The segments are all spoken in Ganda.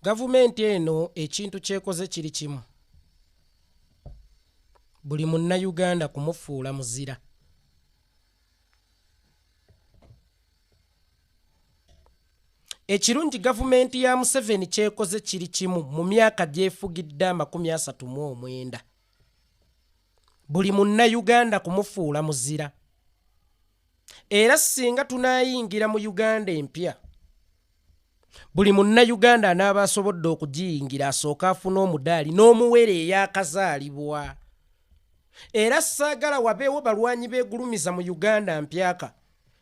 Gavumenti eno ekintu kyekoze kiri kimu. Buli munnayuganda kumufuula muzira. Ekirungi gavumenti ya Museveni kyekoze kiri kimu mu myaka gyefugidde 39. Buli munnayuganda kumufuula muzira. Era singa tunaayingira mu Uganda empya, buli munnayuganda anaaba asobodde okugiyingira asooka afuna omudaali n'omuwere eyakazaalibwa. Era saagala wabeewo balwanyi beegulumiza mu Uganda mpyaka.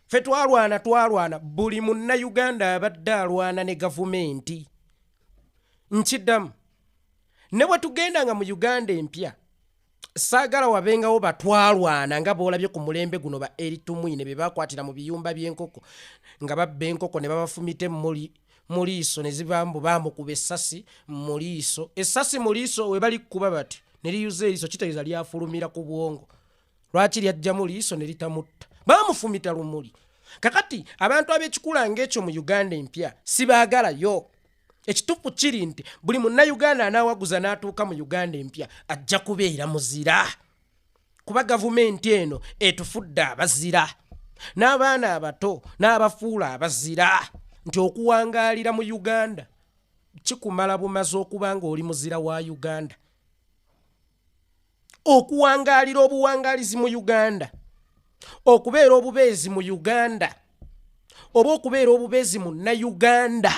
Ffe twalwana buli munnayuganda abadde alwana ne gavumenti. Nkiddamu, ne bwe tugendanga mu Uganda empya, saagala wabengawo batwalwana nga boolabye ku mulembe guno ba Eritumwine be bakwatira mu biyumba by'enkoko nga babba enkoko ne babafumite mu liiso ne zibambu bamukuba essasi mu liiso. Essasi mu liiso we bali kuba bati ne liyuza eriiso kitegeeza lyafulumira ku bwongo. Lwaki lyajja mu liiso ne litamutta? Bamufumita lumuli. Kakati abantu ab'ekikula ng'ekyo mu Uganda empya sibaagalayo. Ekituufu kiri nti buli munnayuganda anaawaguza n'atuuka mu Uganda empya ajja kubeera muzira. Kuba gavumenti eno etufudde abazira. N'abaana abato n'abafuula abazira. Nti okuwangaalira mu Uganda kikumala bumaze okuba ng'oli muzira wa Uganda. Okuwangaalira obuwangaalizi mu Uganda, okubeera obubeezi mu Uganda, oba okubeera obubeezi mu Nnayuganda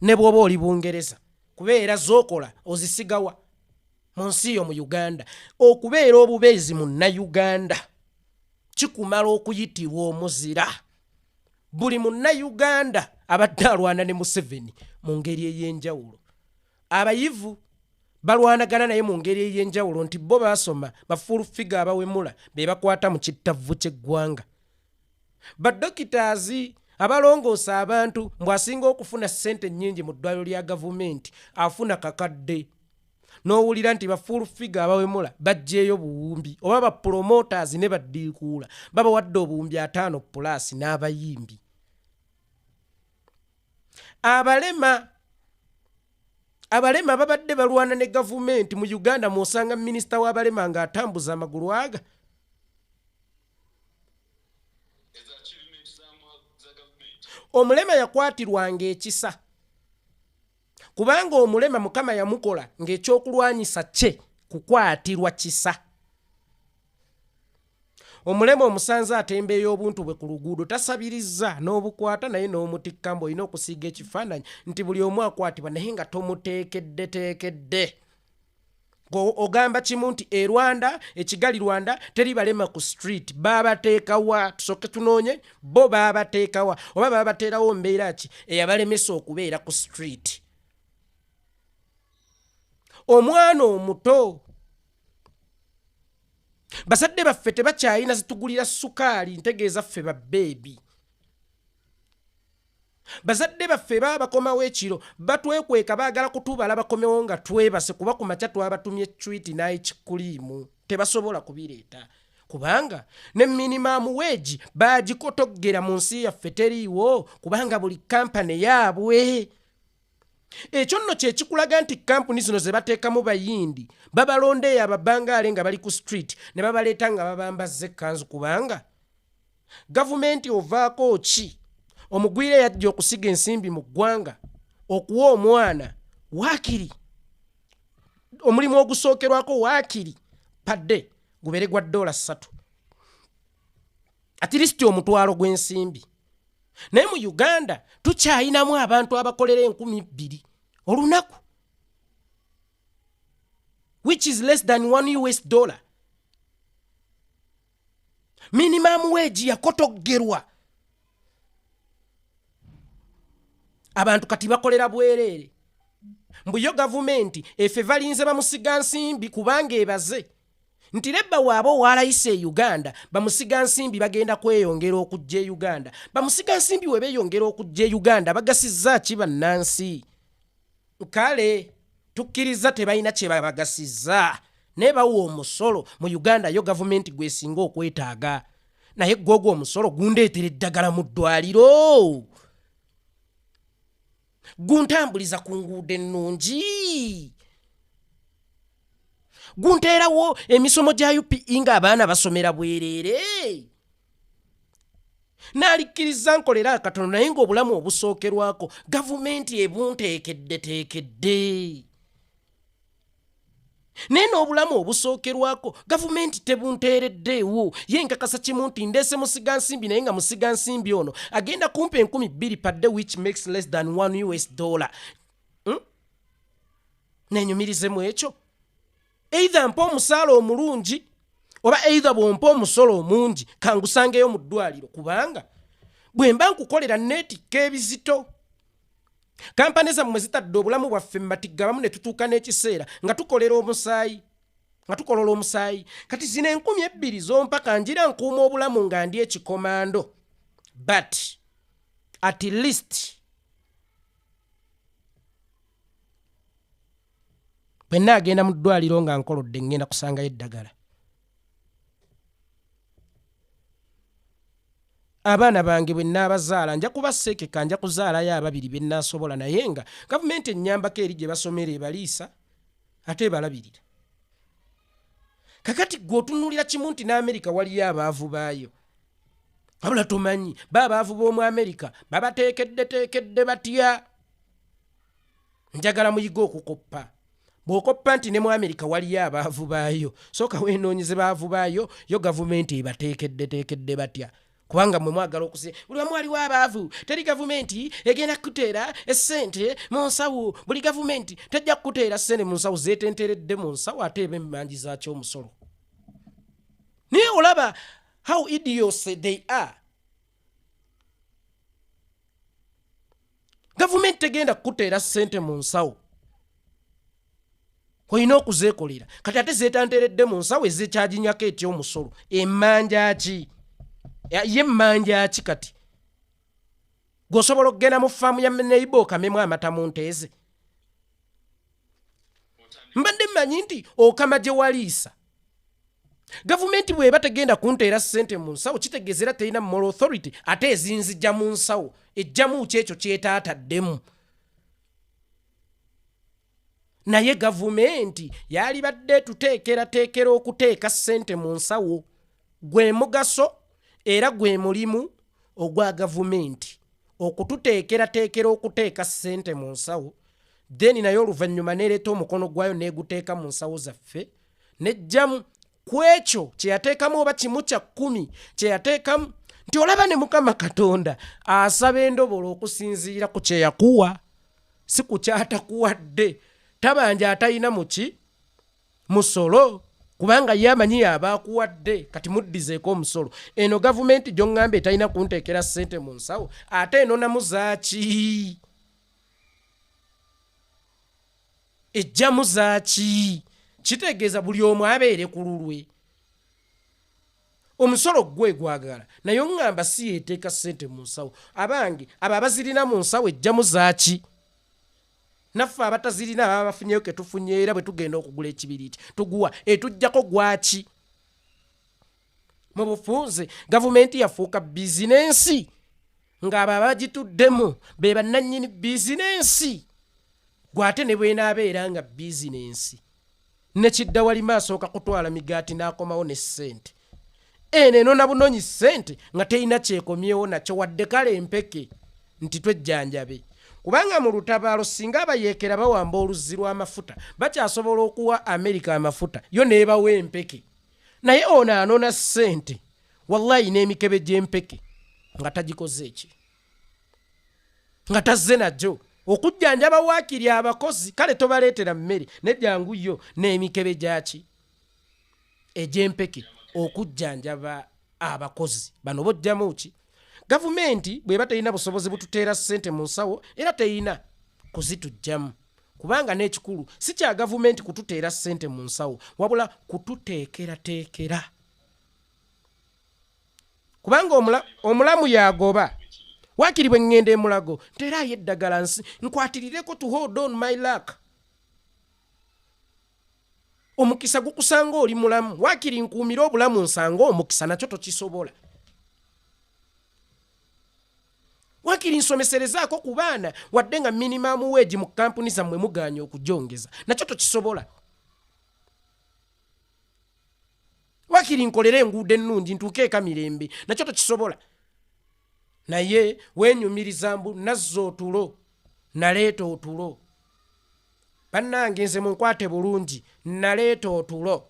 ne bw'oba oli Bungereza, kubeera z'okola ozisigawa mu nsi yo mu Uganda. Okubeera obubeezi mu Nnayuganda kikumala okuyitirwa omuzira. Buli munnayuganda abadde alwana ne Museveni mu ngeri ey'enjawulo. Abayivu balwanagana naye mu ngeri ey'enjawulo nti bo baasoma bafulufiga abawemula be bakwata mu kittavu ky'eggwanga. Badokitaazi abalongoosa abantu mbw'asinga okufuna ssente nnyingi mu ddwaliro lya gavumenti afuna kakadde. N'owulira nti bafulufiga abawemula baggyeeyo buwumbi, oba bapromoters ne baddiikuula babawadde obuwumbi 5 plus n'abayimbi. Abalema babadde balwana ne gavumenti mu Uganda mw'osanga minisita w'abalema ng'atambuza amagulu aga. Omulema yakwatirwanga ekisa. Kubanga omulema Mukama yamukola ng'ekyokulwanyisa kye kukwatirwa kisa. Omulema omusanze atembeeya obuntu bwe ku luguudo tasabiriza n'obukwata naye n'omutikka mbu olina okusiiga ekifaananyi nti buli omu akwatibwa naye nga tomuteekedde. Ogamba kimu nti e Rwanda, ekigali Rwanda teribalema ku street. Baabateekawa, tusooke tunoonye, bo baabateekawa oba baabateerawo mbeera ki eyabalemesa okubeera ku street. Omwana omuto, bazadde baffe tebakyayina zitugulira sukaali, ntegeeza ffe ba beebi. Bazadde baffe baba bakomawo ekiro batwekweka baagala kutubala bakomewo nga twebase kuba ku makya twabatumye ecwiti n'ekikuliimu tebasobola kubireeta. Kubanga ne minimum wage baagikotoggera mu nsi yaffe teriiwo kubanga buli kampani yaabwe. Ekyo nno kye kikulaga nti kampuni zino ze bateekamu bayindi babalondeeyo ababangaale nga bali ku street ne babaleeta nga babambazza ekkanzu kubanga gavumenti ovaako ki? Omugwire yajja okusiga ensimbi mu ggwanga okuwa omwana waakiri. Omulimu ogusookerwako waakiri padde gubere gwa $3. At least omutwalo gw'ensimbi. Naye mu Uganda tukyayinamu abantu abakolera 2,000 olunaku, which is less than $1. Minimum wage yakotoggerwa. Abantu kati bakolera bwereere. Mbuyo gavumenti efe valinze bamusiga nsimbi kubanga ebaze. Nti lebba waabo waalayise e Uganda bamusiga nsimbi bagenda kweyongera okujja e Uganda. Bamusiga nsimbi we beeyongera okujja e Uganda bagasizza ki bannansi? Kale tukkiriza tebalina kye babagasizza. Ne bawa omusolo mu Uganda yo gavumenti gwesinga okwetaaga. Naye gwogwo omusolo gundeetera eddagala mu ddwaliro. guntambuliza ku nguudo ennungi, gunteerawo emisomo gya UPE ng'abaana basomera bwereere, n'alikkiriza nkolera akatono naye ng'obulamu obusookerwako gavumenti ebunteekeddeteekedde. Naye n'obulamu obusookerwako gavumenti tebunteereddeewo. Ye nkakasa kimu nti ndeese musigansimbi naye nga musigansimbi ono agenda kumpa 2,000 padde which makes less than $1. Nenyumirizemu ekyo. Either mpa omusaala omulungi oba either bw'ompa omusolo omungi kangusangeyo mu ddwaliro, kubanga bwe mba nkukolera neetikka ebizito. Kampani zammwe zitadde obulamu bwaffe mu matigga abamu ne tutuuka n'ekiseera nga tukolera omusaayi, nga tukolola omusaayi. Kati zino 2,000 zompa kanjira nkuuma obulamu nga ndi ekikomando, but at least bwe nnaagenda mu ddwaliro nga nkolodde ngenda kusangayo eddagala. Abaana bange bwe nnaabazaala nja kubaseekeka, nja kuzaalayo 2 be nnaasobola, naye nga gavumenti ennyambako eri gye basomera ebaliisa ate ebalabirira. Kakati gwe otunuulira kimu nti n'Amerika waliyo abaavu baayo, wabula tomanyi baabaavu b'omu Amerika babateekeddeteekedde batya. Njagala muyige okukoppa. Bw'okoppa nti ne mu Amerika waliyo abaavu baayo, sooka weenoonyeze baavu baayo yo gavumenti ebateekeddeteekedde batya. Kubanga mwe mwagala okuse buli wamu waliwo abaavu, teri gavumenti egenda kuteera essente mu nsawo. Buli gavumenti tajja kuteera ssente mu nsawo, zeetenteredde mu nsawo ate eba emmanji zaakyo omusolo. Naye olaba how idiots they are. Gavumenti tegenda kuteera ssente mu nsawo, olina okuzeekolera. Kati ate zeetanteredde mu nsawo ezekyaginyako etya omusolo. Emmanja ki? Ye mmanja ki kati? G'osobola okugenda mu faamu ya neighbor okamemu amata mu nteeze? Mbadde mmanyi nti okama gye waliisa. Gavumenti bw'eba tegenda kunteera ssente mu nsawo kitegeezera terina moral authority ate ezinzijja mu nsawo, ejjamu ki ekyo kyetaataddemu. Naye gavumenti yalibadde tuteekerateekera okuteeka ssente mu nsawo. Gwe mugaso era gwe mulimu ogwa gavumenti, okututeekerateekera okuteeka ssente mu nsawo, then naye oluvannyuma neereeta omukono gwayo neeguteeka mu nsawo zaffe, nejjamu ku ekyo kye yateekamu oba kimu kya 10 kye yateekamu, nti olaba ne Mukama Katonda asaba endobolo okusinziira ku kye yakuwa, si ku kyatakuwadde. Tabanja atalina muki musolo, kubanga ye amanyi abaakuwadde, kati muddizeeko omusolo. Eno gavumenti gy'oŋŋamba etalina kunteekera ssente mu nsawo, ate eno namuzaaki? Ejjamu zaaki? Kitegeeza buli omu abeere ku lulwe. Omusolo gwe gwagala, naye oŋŋamba si yeeteeka ssente mu nsawo. Abange abo abazirina mu nsawo ejjamu zaaki? Naffe abatazirina baba bafunyeyo ke tufunye era bwe tugenda okugula ekibiriiti tuguwa etujjako gwaki? Mu bufunze gavumenti yafuuka bizinensi ng'abo abagituddemu be bannannyini bizinensi. Gwate ne bwenaabeera nga bizinensi ne kidda walima asooka kutwala migaati n'akomawo ne ssente. Eno na bunonyi ssente nga terina kyekomyewo nakyo wadde kale empeke nti twejjanjabe. Kubanga mu lutabaalo singa abayeekera bawamba oluzzi lw'amafuta bakyasobola okuwa Amerika amafuta yo neebawa empeke. Naye ono anona ssente wallahi n'emikebe gy'empeke nga tagikoze eki, nga tazze najjo okujjanjaba waakiri abakozi. Kale tobaleetera mmere nejjangu yo n'emikebe gyaki egy'empeke okujjanjaba abakozi bano bojjamu ki? Gavumenti bw'eba terina busobozi bututeera ssente mu nsawo era terina kuzitujjamu, kubanga n'ekikulu si kya gavumenti kututeera ssente mu nsawo wabula kututeekerateekera. Kubanga omulamu yagoba waakiri bwe ŋŋenda emulago nteerayo eddagala nsi nkwatirireko to hold on my luck. Omukisa gukusanga oli mulamu, waakiri nkuumira obulamu nsanga omukisa nakyo tokisobola. wakiri nsomeserezaako ku baana wadde nga minimum wage mu kampuni zammwe muganya okujongeza nakyo tokisobola. Wakiri nkolera enguudo ennungi ntuuke eka mirembe nakyo tokisobola. Naye wenyumiriza mbu nazza otulo naleeta otulo. Bannange nze munkwate bulungi naleeta otulo.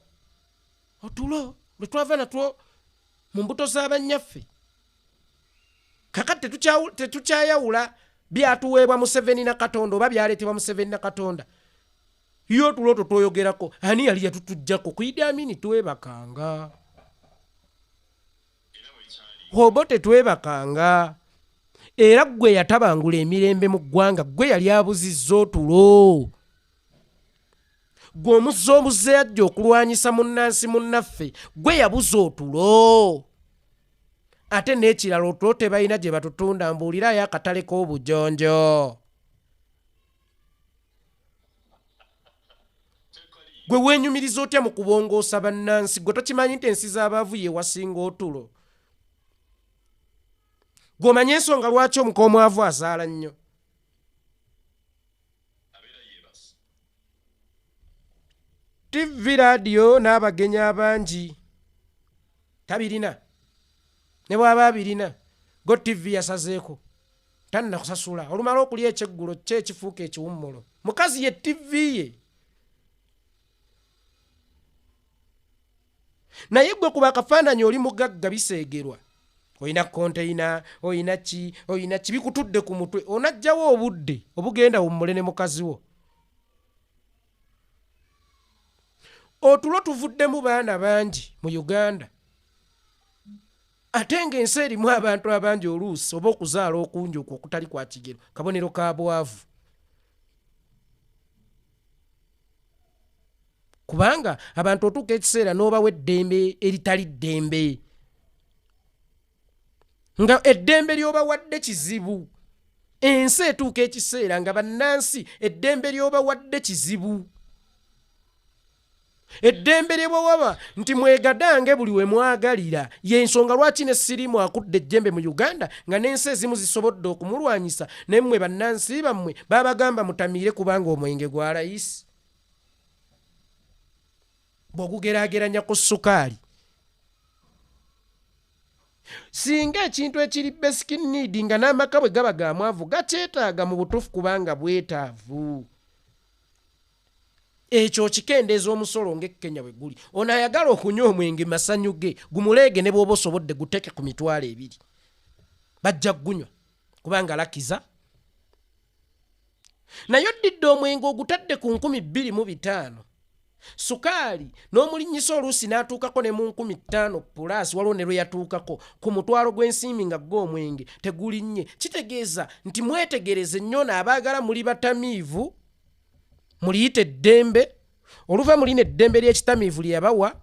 Otulo lwe twava natwo mu mbuto z'abanyaffe. Kakati tetukyayawula byatuweebwa Museveni na Katonda oba byaleetebwa Museveni na Katonda. Yo otulo twoyogerako ani yali yatutujjako ku Idi Amin twebakanga. Obo tetwebakanga. Era gwe yatabangula emirembe mu ggwanga gwe yali abuzizza otulo. Gwe omuzza omuzze yajja okulwanyisa munnansi munnaffe gwe yabuza otulo. Ate n'ekirala otulo tebalina gye batutunda mbuulirayo akatale k'obujonjo. Gwe weenyumiriza otya mu kubongoosa bannansi gwe tokimanyi nti ensi z'abaavu ye wasinga otulo. G'omanyi ensonga lwaki omukoomwavu azaala nnyo. TV radio n'abagenyi abangi tabirina. Ne bw'aba abirina go TV yasazeeko tanna kusasula olumala okulya ekyeggulo kye ekifuuka ekiwummulo. Mukazi ye TV ye. Naye gwe kuba akafaananyi oli mugagga biseegerwa. Oyina konteyina, oyina ki bikutudde ku mutwe. Onajjawo obudde obugenda wummule ne mukazi wo. Otulo tuvuddemu baana bangi mu Uganda. Ate ng'ensi erimu abantu abangi oluusi oba okuzaala okungi okwo okutali kwa kigero kabonero ka bwavu. Kubanga abantu otuuka ekiseera n'obawa eddembe eritali ddembe. Nga eddembe ly'obawadde kizibu. Ensi etuuka ekiseera nga bannansi eddembe ly'obawadde kizibu. Eddembe lye bwewaba nti mwegadange buli we mwagalira y'ensonga lwaki ne sirimu akudde ejjembe mu Uganda nga n'ensi ezimu zisobodde okumulwanyisa ne mmwe bannansi bammwe babagamba mutamiire kubanga omwenge gwa layisi. Bw'ogugeraageranya ku ssukaali. Singa ekintu ekiri basic need nga n'amaka bwe gaba ga mwavu gakyetaaga mu butuufu kubanga bwetaavu. Ekyo kikendeeza omusolo ng'Ekenya bwe guli. Ono ayagala okunywa omwenge masanyu ge gumuleege ne bw'oba osobodde guteeke ku 200. Bajja gunywa kubanga lakiza. Naye oddidde omwenge ogutadde ku 25,000. Sukaali n'omulinnyisa oluusi n'atuukako ne mu 50,000 pulaasi waliwo ne lwe yatuukako ku mutwalo gw'ensimbi nga gw'omwenge tegulinnye. Kitegeeza nti mwetegereze nnyo n'abaagala muli batamiivu muliyite eddembe oluva mulina eddembe ly'ekitamiivu lye yabawa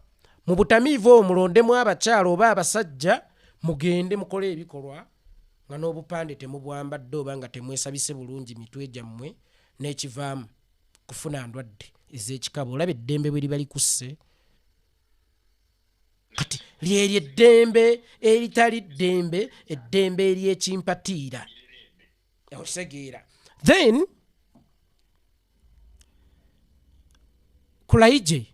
mu butamiivu obwo mulondemu abakyala oba abasajja mugende mukole ebikolwa nga n'obupande temubwambadde oba nga temwesabise bulungi mitwe gyammwe n'ekivaamu kufuna ndwadde ez'ekikaba. Olaba eddembe bwe liba likusse. Kati lyeryo eddembe eritali ddembe, eddembe ery'ekimpatiira. Okitegeera. Then Kulaije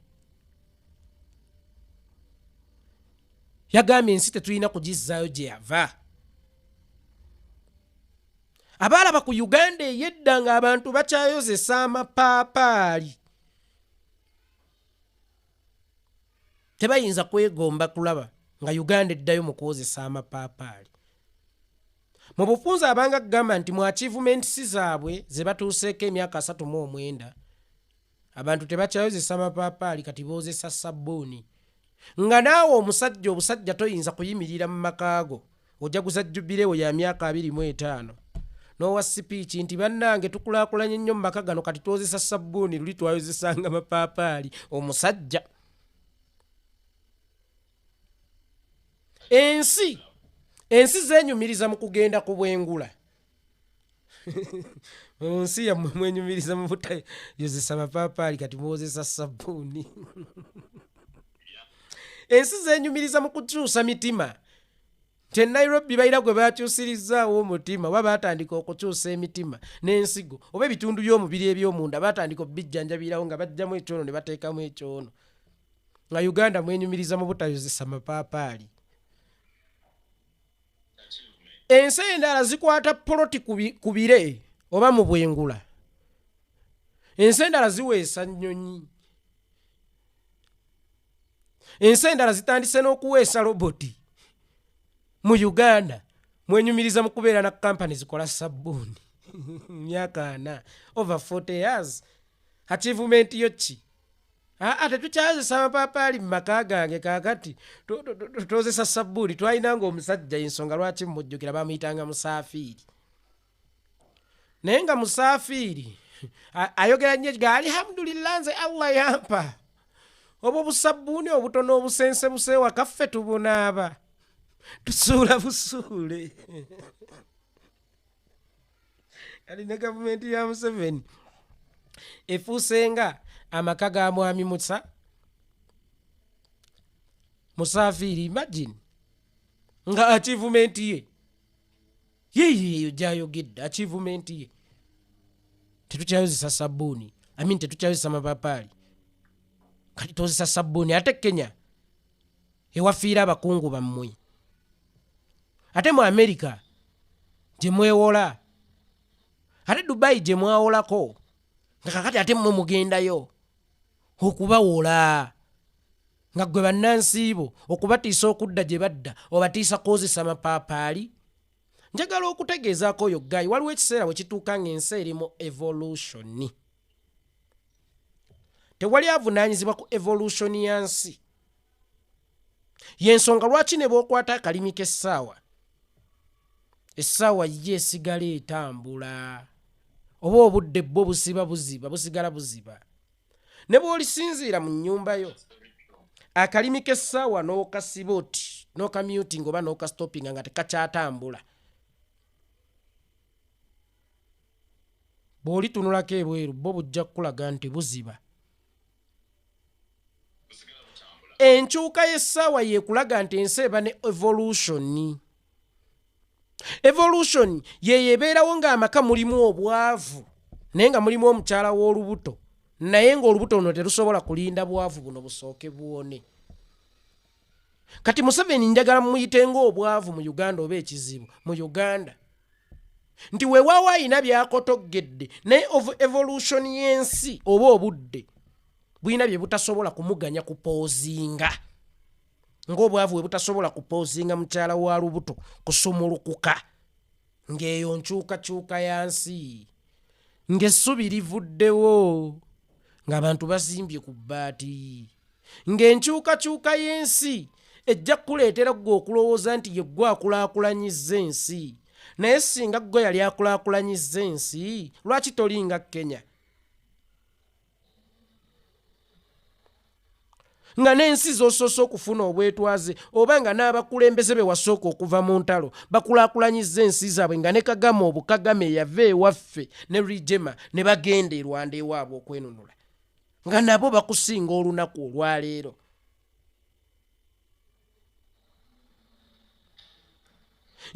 yagambye ensi tetulina kugizzaayo gye yava. Abaalaba ku Uganda ey'edda ng'abantu bakyayozesa amapaapaali tebayinza kwegomba kulaba nga Uganda eddayo mu kwozesa amapaapaali. Mu bufunza abanga kugamba nti mu achievements zaabwe ze batuuseeko emyaka 39 abantu tebakyayozesa amapaapaali kati boozesa sabbuuni. Nga naawe omusajja obusajja toyinza kuyimirira mu makaago ojaguza jjubireewo ya myaka 25 n'owa sipiiki nti bannange tukulaakulanye nnyo mu maka gano kati twozesa sabbuuni luli twayozesanga amapaapaali. Omusajja ensi zeenyumiriza mu kugenda ku bwengula. Ensi yammwe mwenyumiriza mu butayozesa mapaapaali kati mwozesa sabbuuni. Ensi zeenyumiriza mu kukyusa mitima kye Nairobi bayira gwe bakyusirizaawo omutima oba baatandika okukyusa emitima n'ensigo oba ebitundu by'omubiri eby'omunda baatandika obijjanjabirawo nga bajjamu ekyono ne bateekamu ekyono nga Uganda mwenyumiriza mu butayozesa mapaapaali. Ensi endala zikwata poloti ku bire oba mu bwengula. Ensi endala ziweesa nnyonyi. Ensi endala zitandise n'okuweesa roboti. Mu Uganda mwenyumiriza mu kubeera na kampani zikola sabbuuni. Myaka 4 over 40 years. Achievement yo ki? Tetukyazesa amapaapaali mu maka gange kaakati tozesa sabbuuni. Twayinanga omusajja ensonga lwaki mujjukira bamuyitanga Musaafiiri. Naye nga Musaafiiri ayogera nnyo ga alhamdulillah nze Allah yampa obwo obusabbuuni obutono obusensebuse wakaffe tubunaaba tusuula busuule. Kali ne gavumenti ya Museveni efuuse nga amaka ga mwami Musa Musaafiiri. Imagine nga achievement ye yeeyo gyayogedde achievement ye tetukyayozesa sabbuuni tetukyayozesa mapaapaali kati tozesa sabbuuni. Ate Kenya ewafiira abakungu bammwe, ate mu America gye mwewola, ate Dubai gye mwawolako nga kakati ate mmwe mugendayo okubawola nga gwe bannansiibo okubatiisa okudda gye badda obatiisa kozesa mapaapaali. Njagala okutegeezaako oyo gayi waliwo ekiseera bwe kituuka ng'ensi eri mu evolution. Tewali avunaanyizibwa ku evolution ya nsi. Y'ensonga lwaki ne bw'okwata akalimi k'essaawa, essaawa ye esigala etambula oba obudde bwo busigala buziba. Ne bw'olisinziira mu nnyumba yo akalimi k'essaawa n'okasiba oti n'okamuting oba n'okastopinga nga tekakyatambula. Bw'olitunulako ebweru bo bujja kukulaga nti buziba. Enkyuka y'essaawa yeekulaga nti ensi eba ne evolution. Evolution yeebeerawo ng'amaka mulimu obwavu naye nga mulimu omukyala w'olubuto, naye ng'olubuto luno terusobola kulinda bwavu buno busooke buwone. Kati Museveni njagala muyite ng'obwavu mu Uganda oba ekizibu mu Uganda nti weewaawo ayina byakotoggedde naye evolution y'ensi oba obudde buyina bye butasobola kumuganya kupoozinga. Ng'obwavu bwe butasobola kupoozinga mukyala wa lubuto kusumulukuka, ng'eyo nkyukakyuka ya nsi, ng'essubi livuddewo ng'abantu bazimbye ku bbaati, ng'enkyukakyuka y'ensi ejja kuleetera ggwe okulowooza nti ye ggwe akulaakulanyizza ensi. Naye singa ggwe yali akulaakulanyizza ensi lwaki tolinga Kenya? Nga n'ensi z'osoose okufuna obwetwaze oba nga n'abakulembeze be wasooka okuva mu ntalo bakulaakulanyizza ensi zaabwe nga ne Kagame obukagame yava ewaffe ne Rijema ne bagenda e Rwanda ewaabwe okwenunula nga nabo bakusinga olunaku olwaleero.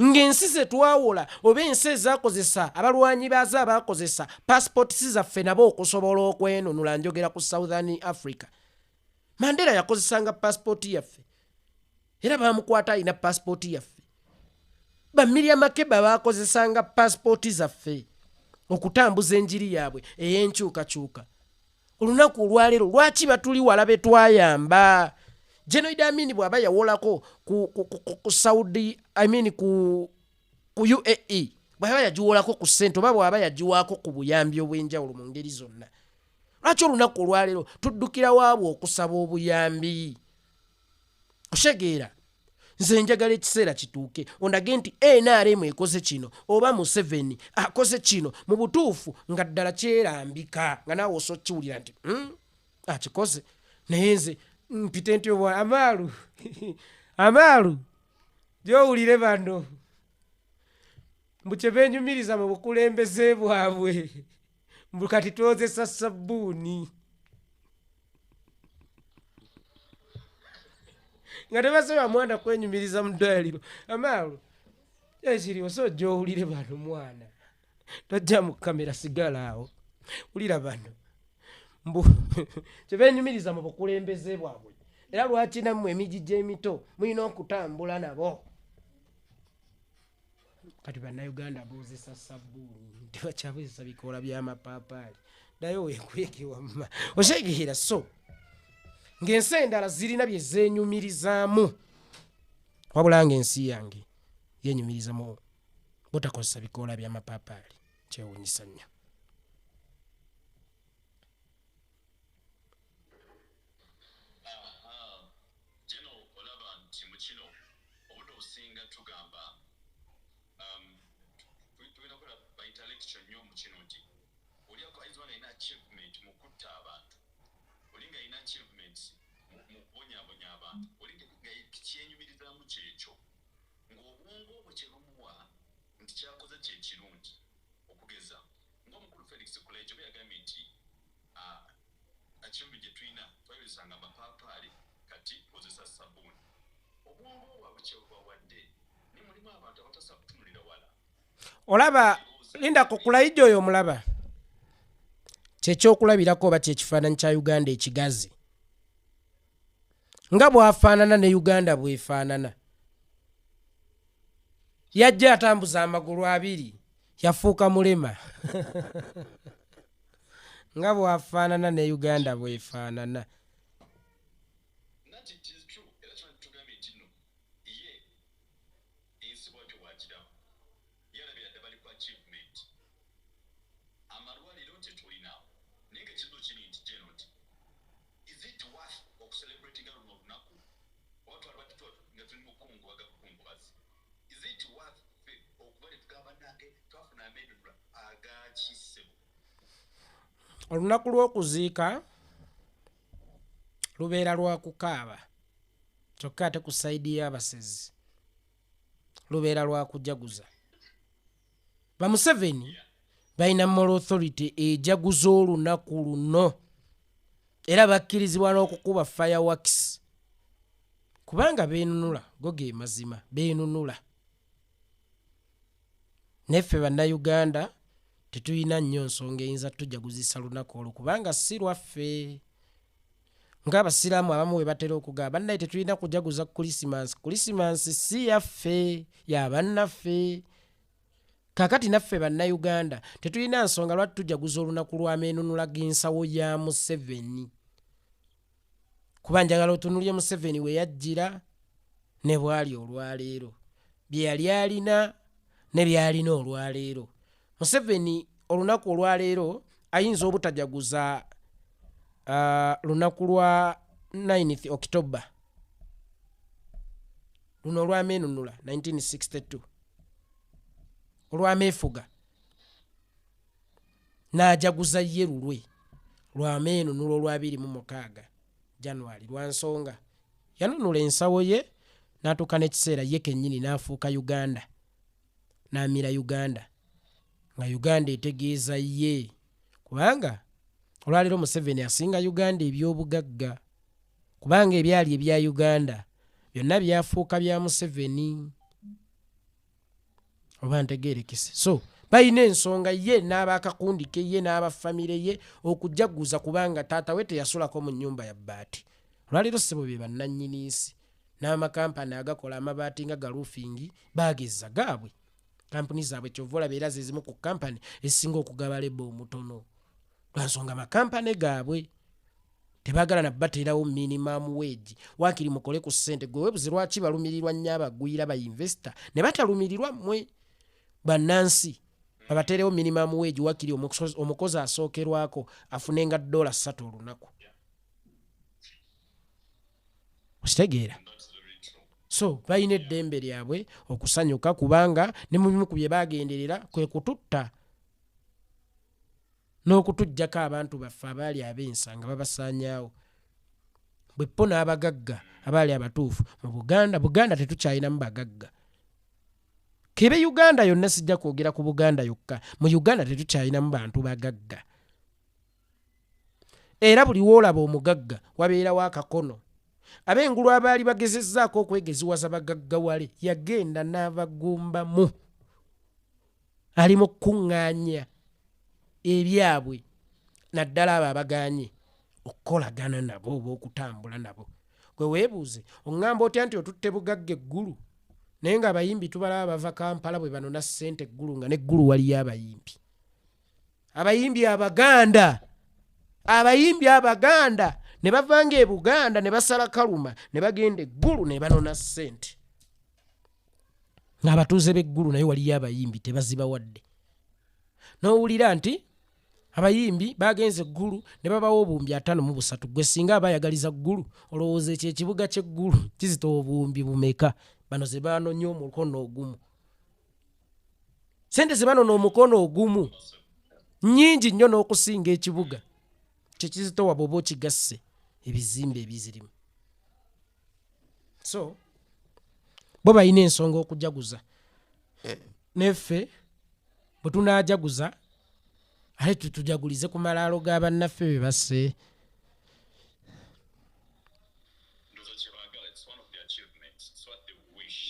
Ng'ensi ze twawola oba ensi ezaakozesa abalwanyi baazo abaakozesa passports zaffe nabo okusobola okwenunula, njogera ku Southern Africa. Mandela yakozesanga passport yaffe era baamukwata alina passport yaffe. Miriam Makeba baakozesanga passport zaffe okutambuza enjiri yaabwe ey'enkyukakyuka. Olunaku olwaleero lwaki batuli wala be twayamba? General Idi Amin bw'aba yawolako ku Saudi, ku UAE bw'aba yagiwolako ku ssente oba bw'aba yagiwaako ku buyambi obw'enjawulo mu ngeri zonna. Lwaki olunaku olwaleero tuddukira waabwe okusaba obuyambi? Oshegeera, nze njagala ekiseera kituuke ondage nti NRM ekoze kino oba Museveni akoze kino mu butuufu nga ddala kyerambika nga naawe osokiwulira nti akikoze. Naye nze mpite nti obwa amaalu gy'owulire bano mbu kye beenyumiriza mu bukulembeze bwabwe mbu kati twozesa sabbuuni. nga tebasaba mwana kwenyumiriza mu ddwaliro amaalo ekiriwo so ojja owulire bano mwana tojja mu kamera sigala awo wulira bano mbu kyebeenyumiriza mu bukulembeze bwabwe era lwaki nammwe emigijjo emito mulina okutambula nabo kati bannayuganda boozesa sabbuuni tebakyakozesa bikoola by'amapaapaali naye weekweke wamma oshegeera so ng'ensi endala zirina bye zeenyumirizaamu wabula ng'ensi yange yenyumirizamu butakozesa bikoola by'amapaapaali kyewuunyisa nnyo. olaba linda kukulaijo oyo omulaba kyekyokulabirako oba kyekifaananyi kya Uganda ekigazi nga bwafaanana ne Uganda bwefaanana. Yajja atambuza amagulu abiri yafuuka mulema nga bwafaanana ne Uganda bwefaanana. Olunaku lw'okuziika lubeera lwa kukaaba kyokka ate ku sayidi y'abasezi lubeera lwa kujaguza. Ba Museveni balina moral authority ejaguza olunaku luno era bakkirizibwa n'okukuba fireworks kubanga beenunula go ge mazima beenunula. Neffe bannayuganda tetulina nnyo nsonga eyinza tujaguzisa lunaku olwo kubanga si lwaffe. Ng'abasiraamu abamu bwe batera okugamba bannaye tetulina kujaguza Krisimansi si yaffe ya bannaffe. Kaakati naffe bannayuganda tetulina nsonga lwaki tujaguza olunaku lw'ameenunula g'ensawo ya Museveni kuba njagala otunuulye Museveni we yajjira ne bwali olwaleero bye yali alina ne byalina olwaleero. Museveni olunaku olwaleero ayinza obutajaguza lunaku lwa 9 October luno olw'ameenunula 1962 olw'ameefuga n'ajaguza ye lulwe lw'ameenunula olwa 26 January lwa nsonga yanunula ensawo ye n'atuuka n'ekiseera ye kennyini n'afuuka Uganda n'amira Uganda nga Uganda etegeeza ye kubanga olwaleero Museveni asinga Uganda eby'obugagga kubanga ebyali ebya Uganda byonna byafuuka bya Museveni oba ntegeerekese. So balina ensonga ye n'abakakundi ke ye n'abafamire ye okujaguza kubanga taata we teyasulako mu nnyumba ya bbaati. Olwaleero ssebo be bannannyini nsi n'amakampani agakola amabaati nga galuufingi baagezza gaabwe kampuni zaabwe kyova olaba era zezimu ku kampani ezisinga okugaba lebo omutono lwansonga amakampani gaabwe tebaagala na bateerawo minimum wage waakiri mukole ku ssente gwe webuze lwaki balumirirwa nnyo abagwira ba investor ne batalumirirwa mmwe bannansi babateerewo minimum wage waakiri omukozi asookerwako afunenga $3 olunaku. Okitegeera? So balina eddembe lyabwe okusanyuka kubanga ne mu bimu ku bye baagenderera kwe kututta n'okutuggyako abantu baffe abaali ab'ensanga babasaanyaawo. Bwe ppo n'abagagga abaali abatuufu mu Buganda tetukyalinamu bagagga. Kebe Uganda yonna sijja kwogera ku Buganda yokka. Mu Uganda tetukyalinamu bantu bagagga. Era buli w'olaba omugagga wabeerawo akakono ab'engulu abaali bagezezzaako okwegeziwaza bagaggawale yagenda n'abagumbamu ali mu kuŋŋaanya ebyabwe naddala abo abagaanye okukolagana nabo oba okutambula nabo. Gwe weebuuze oŋŋamba otya nti otutte bugagga eggulu naye ng'abayimbi tubalaba bava Kampala bwe banona ssente eggulu nga n'eggulu waliyo abayimbi. Abayimbi Abaganda ne bavanga e Buganda ne basala Kaluma ne bagenda eggulu ne banona ssente. Ng'abatuuze b'eggulu naye waliyo abayimbi tebazibawadde. N'owulira nti abayimbi bagenze eggulu ne babawo obuwumbi 53. Gwe singa abayagaliza ggulu olowooza ekyo ekibuga ky'eggulu kizita obuwumbi bumeka? Bano ze banonye omukono ogumu. Sente ze banona omukono ogumu nnyingi nnyo n'okusinga ekibuga kye kizitowa bw'oba okigasse ebizimbe ebizirimu. So bo balina ensonga okujaguza, neffe bwe tunaajaguza ate tutujagulize ku malaalo ga bannaffe be basse.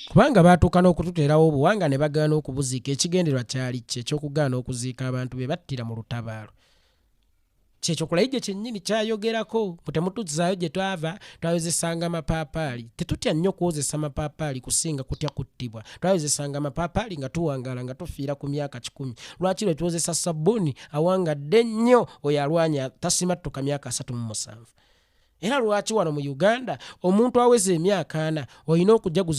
Kubanga baatuuka n'okututeerawo obuwanga ne bagaana okubuziika. Ekigendererwa kyali kye ekyokugaana okuziika abantu be battira mu lutabaalo. Kyekyo Kulayigye kyennyini kyayogerako, mutemutuzaayo gye twava twayozesanga amapaapaali. Tetutya nnyo kwozesa mapaapaali kusinga kutya kuttibwa. Twayozesanga amapaapaali nga tuwangaala nga tufiira ku myaka 10. Lwaki lwe twozesa sabbuuni awangadde nnyo oyo alwanya tasimattuka myaka 37. Era lwaki wano mu Uganda omuntu aweza emyaka 4 olina okujaguza